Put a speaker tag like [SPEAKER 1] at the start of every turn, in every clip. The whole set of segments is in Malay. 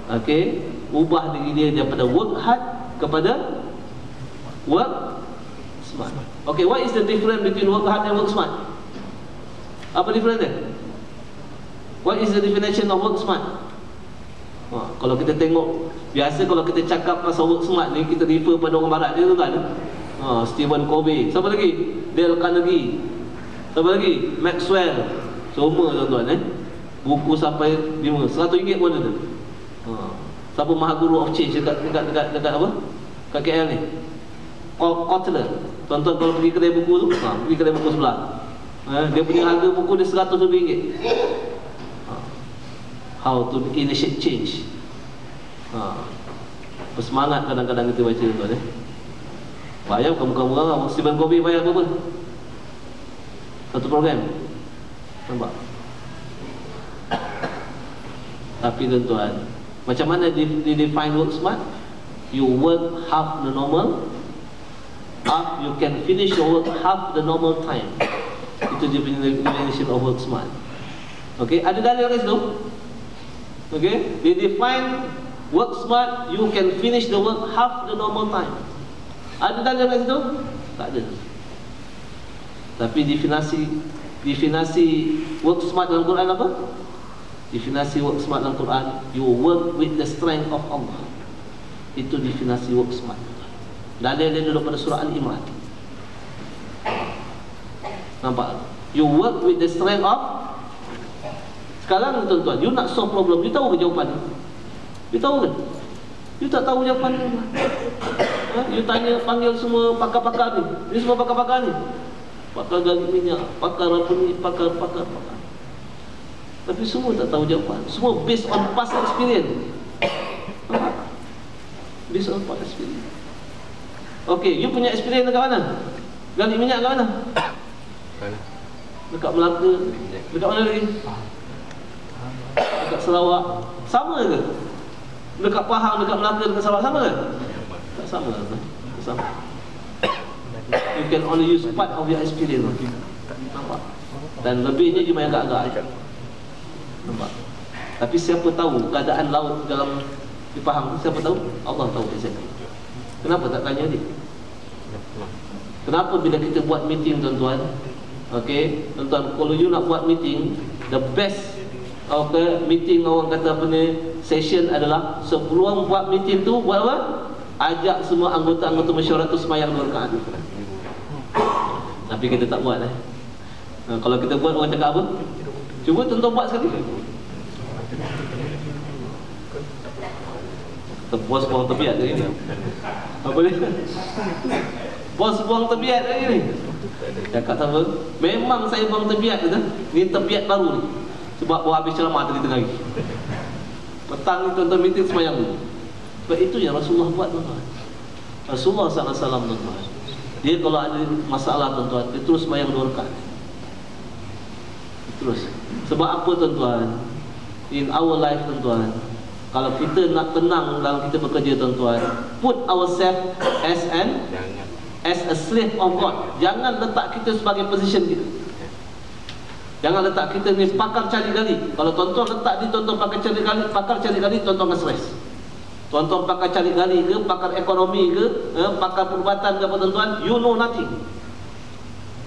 [SPEAKER 1] Okey, ubah diri dia daripada work hard kepada work smart. Okay, what is the difference between work hard and work smart? Apa difference dia? What is the definition of work smart? Kalau kita tengok, biasa kalau kita cakap pasal work smart ni, kita refer pada orang barat dia tu kan. Stephen Covey, siapa lagi? Dale Carnegie, siapa lagi? Maxwell. Semua tuan-tuan buku sampai 100 ringgit pun ada. Siapa Mahaguru of Change dekat apa? Kat KL ni. Kotler. Tuan-tuan kalau pergi kedai buku tu, pergi kedai buku sebelah. Dia punya harga buku dia 100 lebih ringgit. How to initiate change. Bersemangat kadang-kadang kita baca tuan. Bayar kamu orang Stephen Covey bayar berapa? Satu program. Nampak? Tapi tuan-tuan, macam mana define work smart? You work half the normal, you can finish your work half the normal time. Itu definition of work smart. Okay, ada dalil kat situ? Okay, they define work smart, you can finish the work half the normal time. Ada dalil kat situ? Tak ada. Tapi definasi work smart dalam Quran apa? Definisi work smart dalam Quran, you work with the strength of Allah. Itu definisi work smart. Dalil dia duduk pada surah Al-Imran. Nampak? You work with the strength of. Sekarang tuan-tuan, you nak solve problem, you tahu ke jawapan? You tahu ke? You tak tahu jawapan ni. You tanya, panggil semua pakar-pakar ni. Ni semua pakar-pakar ni. Pakar gali minyak, pakar apa ni, pakar. Tapi semua tak tahu jawapan. Semua based on past experience. Based on past experience. Okay, you punya experience dekat mana? Gali minyak dekat mana? Dekat Melaka. Dekat mana lagi? Dekat Sarawak. Sama ke? Dekat Pahang, dekat Melaka, dekat Sarawak sama ke? Tak sama. Tak sama. You can only use part of your experience. Nampak? Dan lebihnya cuma yang agak-agak. Nampak? Tapi siapa tahu keadaan laut dalam di Pahang? Siapa tahu? Allah tahu exactly. Kenapa tak tanya dia? Kenapa bila kita buat meeting tuan-tuan? Okay, tuan-tuan, kalau you nak buat meeting, the best meeting orang kata apa ni, session adalah sebelum buat meeting tu buat apa? Ajak semua anggota-anggota mesyuarat tu sembahyang 2 rakaat. Tapi kita tak buat kalau kita buat, orang cakap apa? Cuba tuan-tuan buat sekali. Bos buang tebiat hari ni. Apa ni? Bos buang tebiat hari ni. Cakap apa? Memang saya buang tebiat tu. Ni tebiat baru ni. Sebab baru habis ceramah tadi tengah hari. Petang ni tuan-tuan meeting sembahyang ni. Sebab itu yang Rasulullah buat tuan-tuan. Rasulullah SAW tuan-tuan, dia kalau ada masalah tuan-tuan, dia terus sembahyang 2 rakaat. Terus. Sebab apa tuan-tuan? In our life tuan-tuan, kalau kita nak tenang dalam kita bekerja tuan-tuan, put ourselves as a slave of God. Jangan letak kita sebagai position kita. Jangan letak kita ni pakar cari gali. Kalau tuan-tuan letak di tuan-tuan pakar cari gali, tuan-tuan akan stres. Tuan-tuan pakar cari gali ke, pakar ekonomi ke, pakar perubatan ke apa tuan-tuan, you know nothing.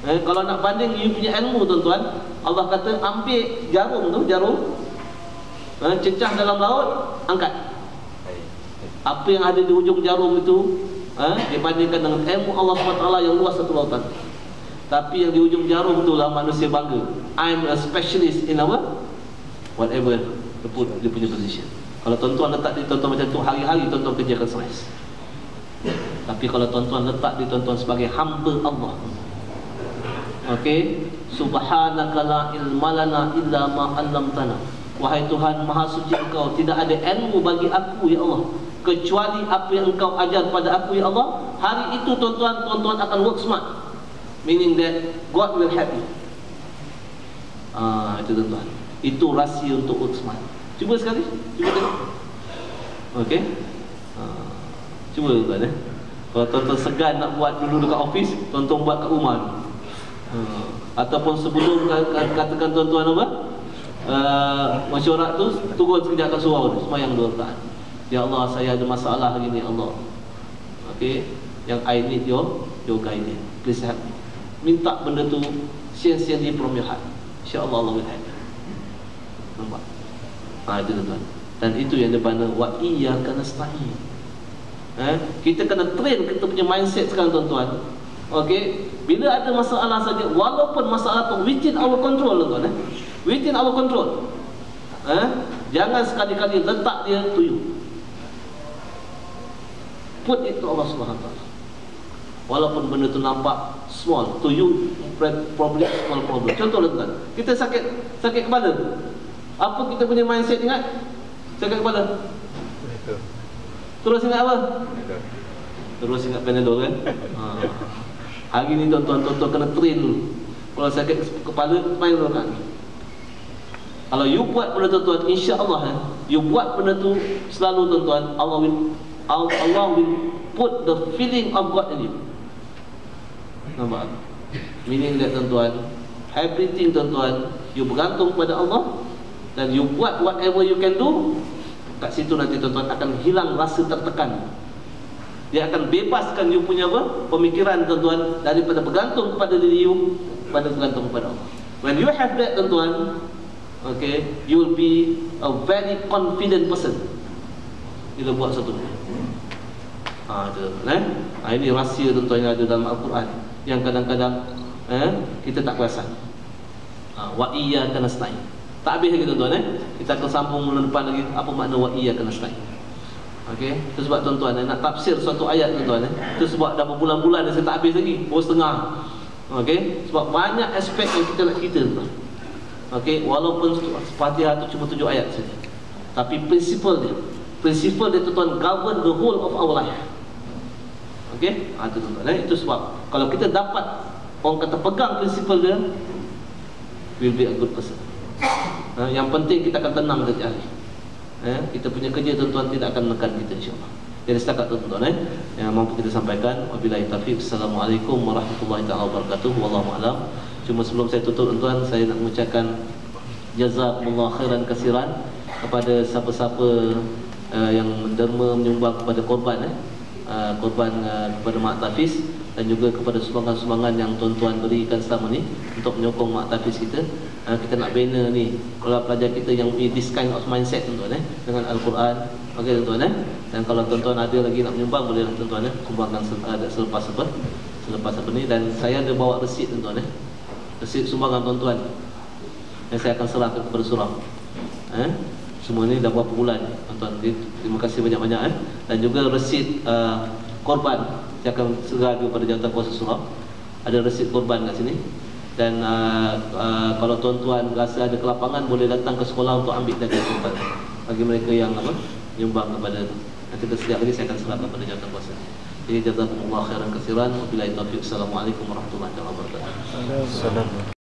[SPEAKER 1] Kalau nak banding you punya ilmu tuan-tuan, Allah kata ambil jarum, cecah dalam laut, angkat. Apa yang ada di ujung jarum itu dibandingkan dengan ilmu Allah SWT yang luas satu lautan. Tapi yang di ujung jarum itulah manusia bangga, I'm a specialist in our whatever dia punya position. Kalau tuan-tuan letak di tuan-tuan macam tu, hari-hari tuan-tuan kerja akan stres. Tapi kalau tuan-tuan letak di tuan-tuan sebagai hamba Allah, okay, subhanaka la ilma lana illa ma 'allamtana. Wahai Tuhan, maha suci Engkau, tidak ada ilmu bagi aku ya Allah kecuali apa yang Engkau ajar pada aku ya Allah. Hari itu tuan-tuan akan work smart, meaning that God will help you. Itu tuan-tuan, itu rahsia untuk work smart. Cuba sekali, cuba tengok. Okey. Cuba tuan Kalau tuan-tuan segan nak buat dulu dekat office, tuan-tuan buat kat rumah. Ataupun sebelum katakan tuan-tuan apa? mesyuarat tu turun sekejap kat surau ni, semayang 2 rakaat. Ya Allah, saya ada masalah hari ni Allah. Okay, yang I need your guidance. Please help me. Minta benda tu sincerely from your heart. InsyaAllah Allah will help. Nampak? Itu tuan. Dan itu yang daripada wa iyyaka nasta'in. Kita kena train kita punya mindset sekarang tuan-tuan. Okey, bila ada masalah saja, walaupun masalah tu within our control tuan-tuan, within our control. Jangan sekali-kali letak dia to you. Put it to Allah Subhanahu Wa Taala. Walaupun benda tu nampak small, to you probably small problem. Contoh tuan-tuan, kita sakit kepala. Apa kita punya mindset ingat? Sakit kepala. Terus ingat apa? Terus ingat Panadol kan? Hari ni tuan-tuan kena train dulu. Kalau sakit kepala, main dulu kan. Kalau you buat benda tu tuan, insya-Allah you buat benda tu selalu tuan-tuan, Allah will put the feeling of God in you. Nampak? Meaning that tuan-tuan, everything tuan-tuan, you bergantung pada Allah dan you buat whatever you can do. Kat situ nanti tuan-tuan akan hilang rasa tertekan. Dia akan bebaskan you punya apa? Pemikiran tuan-tuan daripada bergantung kepada diri you, pada bergantung kepada Allah. When you have that tuan-tuan, okay, you will be a very confident person bila buat satu benda. Ini rahsia tuan-tuan yang ada dalam Al-Quran yang kadang-kadang kita tak perasan. Wa iyyaka nasta'in. Tak habis lagi tuan-tuan. Kita akan sambung mula depan lagi apa makna wa iyyaka nasta'in. Okey, itu sebab tuan-tuan nak tafsir suatu ayat tuan-tuan. Itu sebab dah berbulan-bulan saya tak habis lagi, baru setengah. Okey, sebab banyak aspek yang kita nak cerita tuan. Okey, walaupun Fatihah itu cuma 7 ayat saja. Tapi prinsipal dia tuan-tuan govern the whole of our life. Okey, itu tuan-tuan. Itu sebab kalau kita dapat orang kata pegang prinsipal dia, will be a good person. Yang penting kita akan tenang setiap hari. Kita punya kerja tuan-tuan tidak akan menekan kita insya-Allah. Jadi setakat tuan-tuan yang mampu kita sampaikan. Wabillahi taufiq. Assalamualaikum warahmatullahi taala wabarakatuh. Wallahu a'lam. Cuma sebelum saya tutup tuan-tuan, saya nak mengucapkan jazakumullah khairan katsiran kepada siapa-siapa yang menderma menyumbang kepada korban kepada Mak Tafiz, dan juga kepada sumbangan-sumbangan yang tuan-tuan berikan selama ni untuk menyokong Mak Tafiz kita. Kita nak bina ni kalau pelajar kita yang this kind of mindset tuan-tuan dengan Al-Quran. Okey tuan-tuan dan kalau tuan-tuan ada lagi nak menyumbang, bolehlah tuan-tuan sumbangkan selepas apa ni. Dan saya ada bawa resit tuan-tuan resit sumbangan tuan-tuan yang saya akan serahkan kepada surau. Semua ni dah berapa bulan tuan-tuan. Terima kasih banyak-banyak dan juga resit korban saya akan segera kepada jawatan kuasa surau. Ada resit korban kat sini. Dan kalau tuan-tuan rasa ada kelapangan, boleh datang ke sekolah untuk ambil daging korban bagi mereka yang nyumbang kepada tu. Nanti sekejap lagi saya akan serahkan kepada jawatan kuasa. Jadi jazakumullah khairan katsiran. Wabillahi taufiq. Assalamualaikum warahmatullahi wabarakatuh.